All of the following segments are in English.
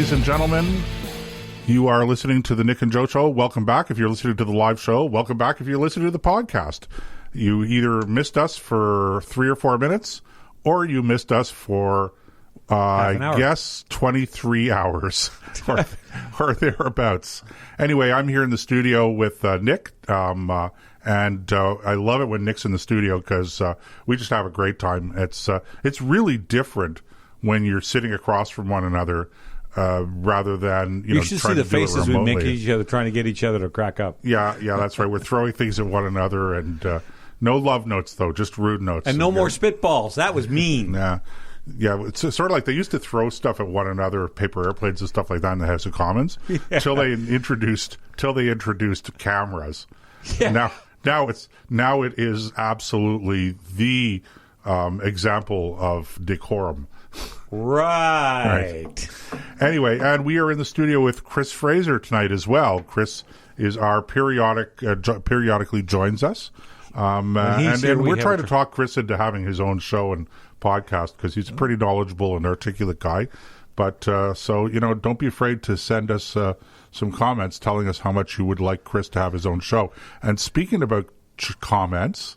ladies and gentlemen. You are listening to the Nick and Joe Show. Welcome back if you're listening to the live show. Welcome back if you're listening to the podcast. You either missed us for 3 or 4 minutes, or you missed us for, I guess, 23 hours or thereabouts. Anyway, I'm here in the studio with Nick, and I love it when Nick's in the studio because we just have a great time. It's really different when you're sitting across from one another. Rather than you should see the faces we make at each other, trying to get each other to crack up. Yeah, that's right. We're throwing things at one another, and no love notes though, just rude notes, and no more spitballs. That was mean. Yeah. It's sort of like they used to throw stuff at one another, paper airplanes and stuff like that in the House of Commons, till they introduced cameras. Yeah. Now it is absolutely the example of decorum. Right. Anyway, and we are in the studio with Chris Fraser tonight as well. Chris is our periodically joins us. And we're trying to talk Chris into having his own show and podcast because he's a pretty knowledgeable and articulate guy. But so, don't be afraid to send us some comments telling us how much you would like Chris to have his own show. And speaking about comments,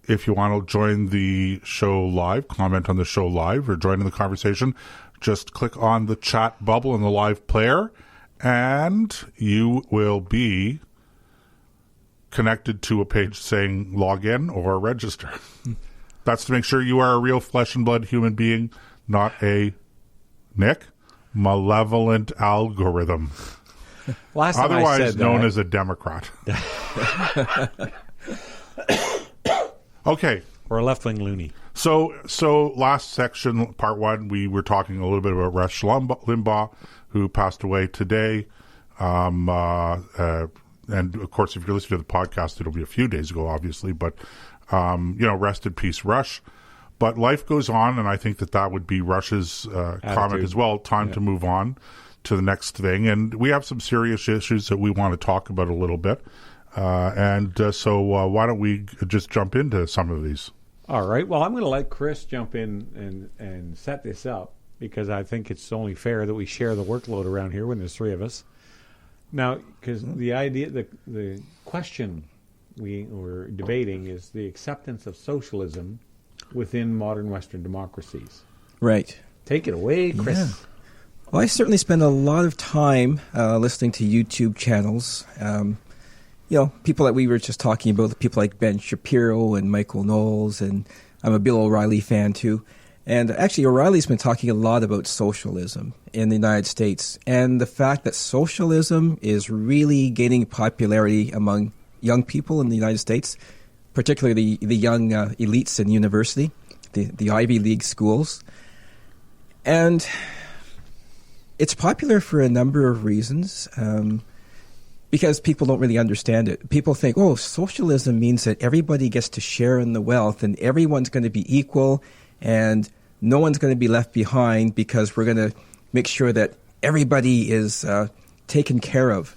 if you want to join the show live, comment on the show live, or join in the conversation, just click on the chat bubble in the live player, and you will be connected to a page saying log in or register. That's to make sure you are a real flesh and blood human being, not a, Nick, malevolent algorithm. Otherwise known as a Democrat. Okay. Or a left-wing loony. So last section, part 1, we were talking a little bit about Rush Limbaugh, who passed away today. And, of course, if you're listening to the podcast, it'll be a few days ago, obviously. But, rest in peace, Rush. But life goes on, and I think that would be Rush's comment as well. Time to move on to the next thing. And we have some serious issues that we want to talk about a little bit. So why don't we just jump into some of these? All right. Well, I'm going to let Chris jump in and set this up because I think it's only fair that we share the workload around here when there's 3 of us. Now, because the idea, the question we were debating is the acceptance of socialism within modern Western democracies. Right. Take it away, Chris. Yeah. Well, I certainly spend a lot of time listening to YouTube channels. People that we were just talking about, people like Ben Shapiro and Michael Knowles, and I'm a Bill O'Reilly fan too. And actually, O'Reilly's been talking a lot about socialism in the United States and the fact that socialism is really gaining popularity among young people in the United States, particularly the young elites in university, the Ivy League schools. And it's popular for a number of reasons. Because people don't really understand it. People think, socialism means that everybody gets to share in the wealth and everyone's going to be equal and no one's going to be left behind because we're going to make sure that everybody is taken care of.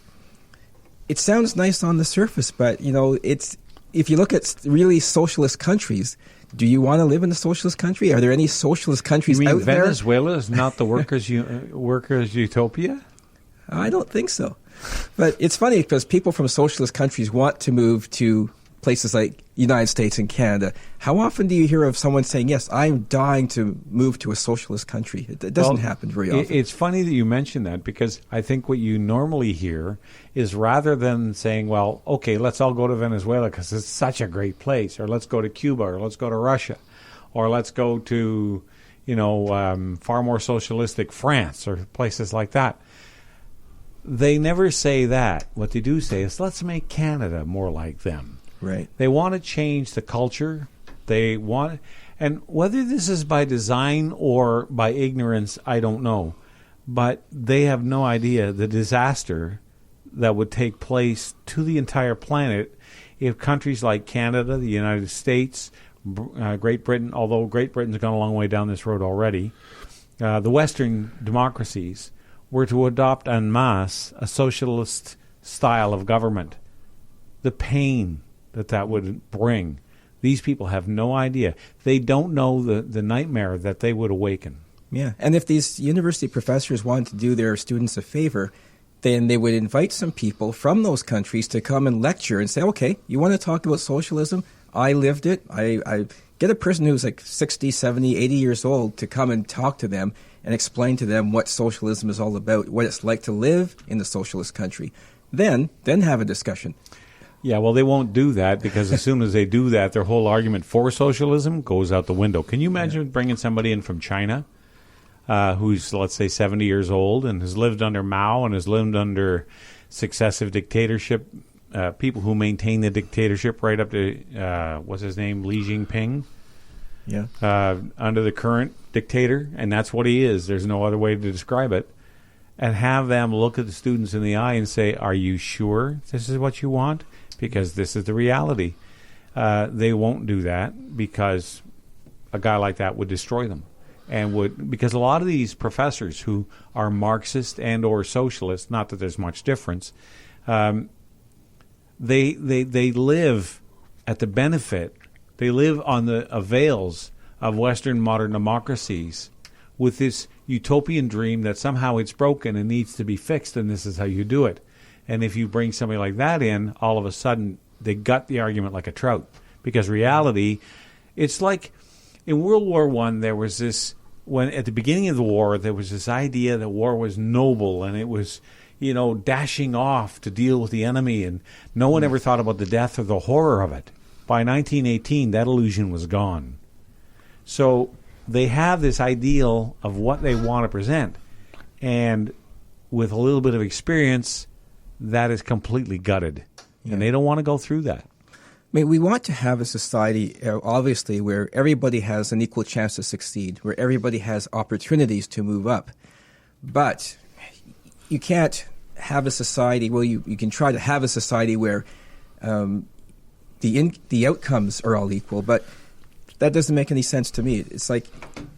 It sounds nice on the surface, but, it's if you look at really socialist countries, do you want to live in a socialist country? Are there any socialist countries out there? Venezuela is not the workers' utopia? I don't think so. But it's funny because people from socialist countries want to move to places like United States and Canada. How often do you hear of someone saying, yes, I'm dying to move to a socialist country? It doesn't happen very often. It's funny that you mention that because I think what you normally hear is rather than saying, well, okay, let's all go to Venezuela because it's such a great place, or let's go to Cuba, or let's go to Russia, or let's go to, far more socialistic France or places like that. They never say that. What they do say is, let's make Canada more like them. Right. They want to change the culture. And whether this is by design or by ignorance, I don't know. But they have no idea the disaster that would take place to the entire planet if countries like Canada, the United States, Great Britain, although Great Britain's gone a long way down this road already, the Western democracies were to adopt en masse a socialist style of government. The pain that would bring. These people have no idea. They don't know the nightmare that they would awaken. Yeah, and if these university professors wanted to do their students a favor, then they would invite some people from those countries to come and lecture and say, okay, you want to talk about socialism? I lived it. I get a person who's like 60, 70, 80 years old to come and talk to them and explain to them what socialism is all about, what it's like to live in the socialist country. Then have a discussion. Yeah, well, they won't do that because as soon as they do that, their whole argument for socialism goes out the window. Can you imagine bringing somebody in from China who's, let's say, 70 years old and has lived under Mao and has lived under successive dictatorship, people who maintain the dictatorship right up to, what's his name, Xi Jinping? Yeah. Under the current dictator, and that's what he is. There's no other way to describe it. And have them look at the students in the eye and say, are you sure this is what you want? Because this is the reality. They won't do that because a guy like that would destroy them. Because a lot of these professors who are Marxist and or socialist, not that there's much difference, they live at the benefit, they live on the avails of Western modern democracies with this utopian dream that somehow it's broken and needs to be fixed, and this is how you do it. And if you bring somebody like that in, all of a sudden they gut the argument like a trout. Because reality, it's like in World War I, there was this, when at the beginning of the war, there was this idea that war was noble and it was, dashing off to deal with the enemy, and no one ever thought about the death or the horror of it. By 1918, that illusion was gone. So they have this ideal of what they want to present, and with a little bit of experience, that is completely gutted, and they don't want to go through that. I mean, we want to have a society, obviously, where everybody has an equal chance to succeed, where everybody has opportunities to move up. But you can't have a society, well, you can try to have a society where the outcomes are all equal, but that doesn't make any sense to me. It's like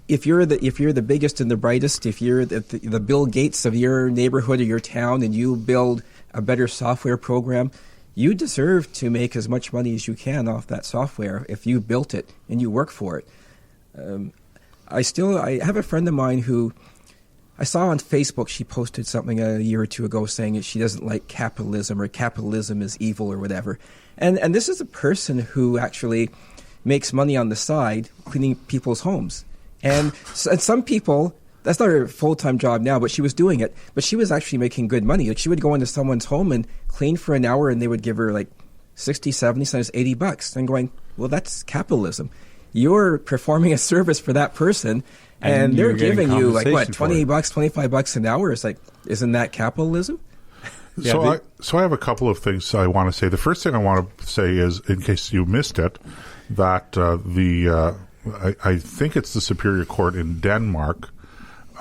if you're the biggest and the brightest, if you're the Bill Gates of your neighborhood or your town, and you build a better software program, you deserve to make as much money as you can off that software if you built it and you work for it. I have a friend of mine who I saw on Facebook, she posted something a year or two ago saying that she doesn't like capitalism or capitalism is evil or whatever. And this is a person who actually makes money on the side cleaning people's homes. And some people, that's not her full-time job now, but she was doing it. But she was actually making good money. Like, she would go into someone's home and clean for an hour, and they would give her like 60, 70, sometimes $80. And going, well, that's capitalism. You're performing a service for that person, and they're giving you like what, $20, $25 an hour. It's like, isn't that capitalism? Yeah, so I have a couple of things I want to say. The first thing I want to say is, in case you missed it, that I think it's the Superior Court in Denmark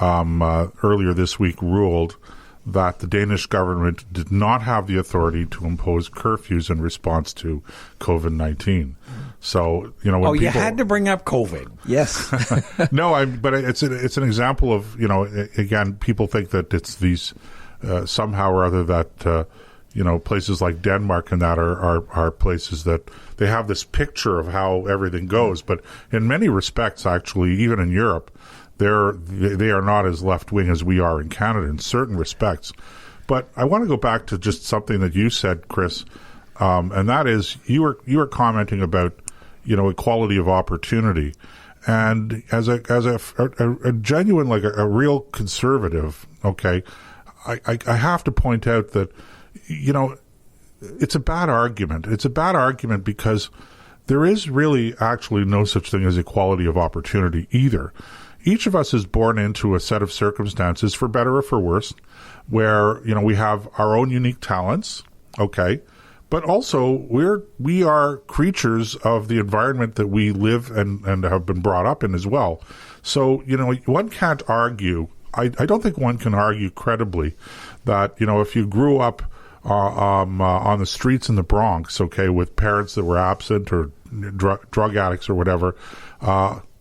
earlier this week ruled that the Danish government did not have the authority to impose curfews in response to COVID-19. So, when people, you had to bring up COVID. Yes. No, but it's an example of, again, people think that it's these somehow or other that places like Denmark and that are places that they have this picture of how everything goes. But in many respects, actually, even in Europe, they are not as left-wing as we are in Canada in certain respects. But I want to go back to just something that you said, Chris, and that is you were commenting about equality of opportunity, and as a genuine, like a real conservative, okay, I have to point out that it's a bad argument. It's a bad argument because there is really actually no such thing as equality of opportunity either. Each of us is born into a set of circumstances, for better or for worse, where, we have our own unique talents, okay, but also we are creatures of the environment that we live and have been brought up in as well. So, one can't argue, I don't think one can argue credibly that, if you grew up on the streets in the Bronx, okay, with parents that were absent or drug addicts or whatever,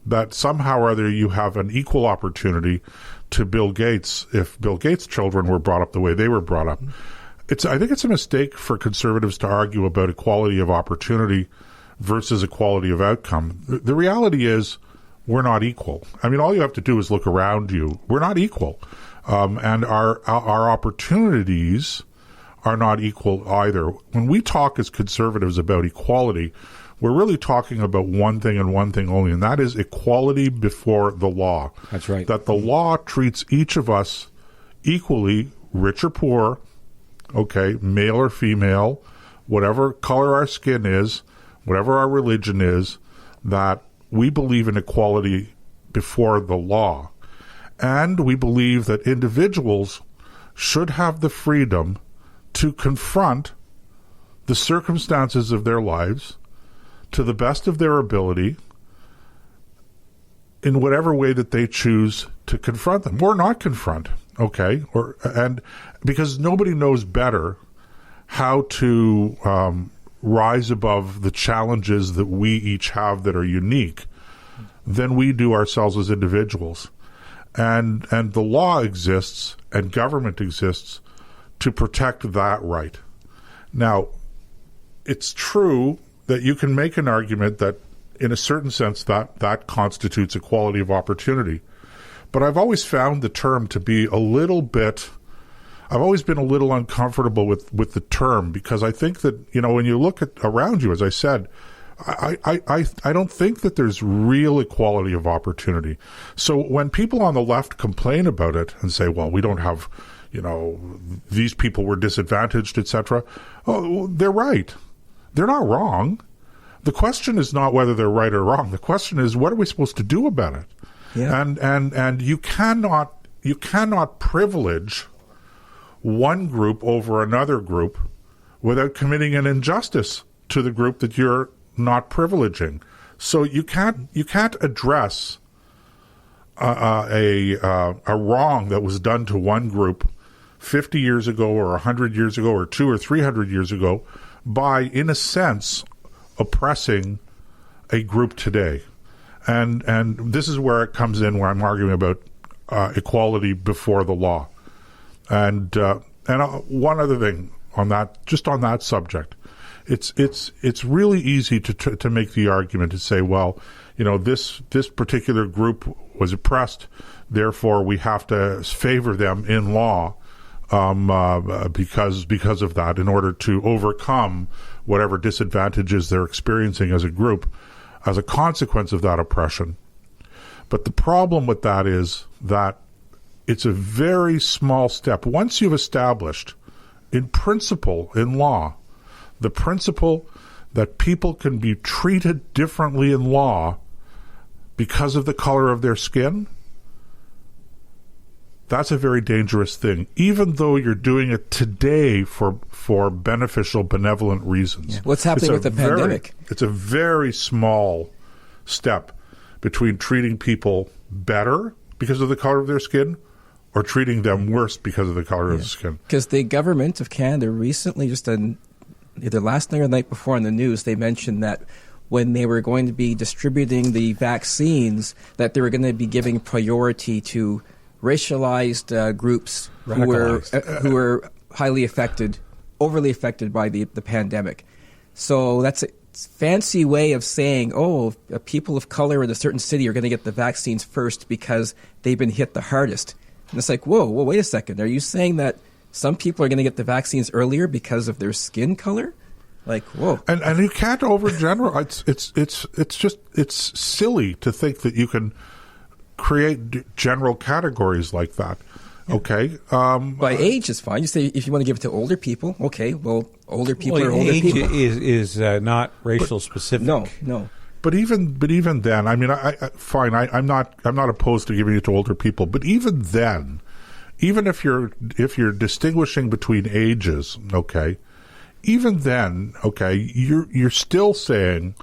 that somehow or other you have an equal opportunity to Bill Gates if Bill Gates' children were brought up the way they were brought up. I think it's a mistake for conservatives to argue about equality of opportunity versus equality of outcome. The reality is we're not equal. I mean, all you have to do is look around you. We're not equal. And our opportunities are not equal either. When we talk as conservatives about equality, we're really talking about one thing and one thing only, and that is equality before the law. That's right. That the law treats each of us equally, rich or poor, okay, male or female, whatever color our skin is, whatever our religion is, that we believe in equality before the law. And we believe that individuals should have the freedom to confront the circumstances of their lives to the best of their ability in whatever way that they choose to confront them or not confront, okay? And because nobody knows better how to rise above the challenges that we each have that are unique than we do ourselves as individuals. And the law exists and government exists to protect that right. Now, it's true that you can make an argument that in a certain sense that constitutes equality of opportunity. But I've always found the term to be I've always been a little uncomfortable with the term, because I think that, when you look around you, as I said, I don't think that there's real equality of opportunity. So when people on the left complain about it and say, well, we don't have, these people were disadvantaged, etc. Oh, they're right. They're not wrong. The question is not whether they're right or wrong. The question is, what are we supposed to do about it? Yeah. And you cannot privilege one group over another group without committing an injustice to the group that you're not privileging. So you can't address a wrong that was done to one group 50 years ago or 100 years ago or 200 or 300 years ago by, in a sense, oppressing a group today. And this is where it comes in, where I'm arguing about equality before the law. And one other thing on that, just on that subject, it's really easy to make the argument to say, well, this particular group was oppressed, therefore we have to favor them in law because of that, in order to overcome whatever disadvantages they're experiencing as a group as a consequence of that oppression. But the problem with that is that it's a very small step. Once you've established, in principle, in law, the principle that people can be treated differently in law because of the color of their skin, that's a very dangerous thing, even though you're doing it today for beneficial, benevolent reasons. Yeah. What's happening with the pandemic? It's a very small step between treating people better because of the color of their skin or treating them worse because of the color of the skin. Because the government of Canada recently, just either last night or the night before on the news, they mentioned that when they were going to be distributing the vaccines, that they were going to be giving priority to racialized groups who were highly affected, overly affected by the pandemic. So that's a fancy way of saying, people of color in a certain city are going to get the vaccines first because they've been hit the hardest. And it's like, whoa, wait a second. Are you saying that some people are going to get the vaccines earlier because of their skin color? Like, whoa. And you can't overgeneralize. It's silly to think that you can create general categories like that. Okay. By age is fine. You say if you want to give it to older people, okay, well, older people are older people. Age is not racial specific. No. But even then, I mean, fine. I'm not opposed to giving it to older people. But even then, even if you're distinguishing between ages, okay, even then, okay, you're still saying,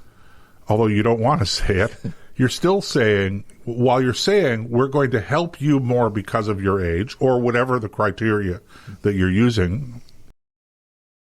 although you don't want to say it, you're still saying, while you're saying we're going to help you more because of your age or whatever the criteria that you're using,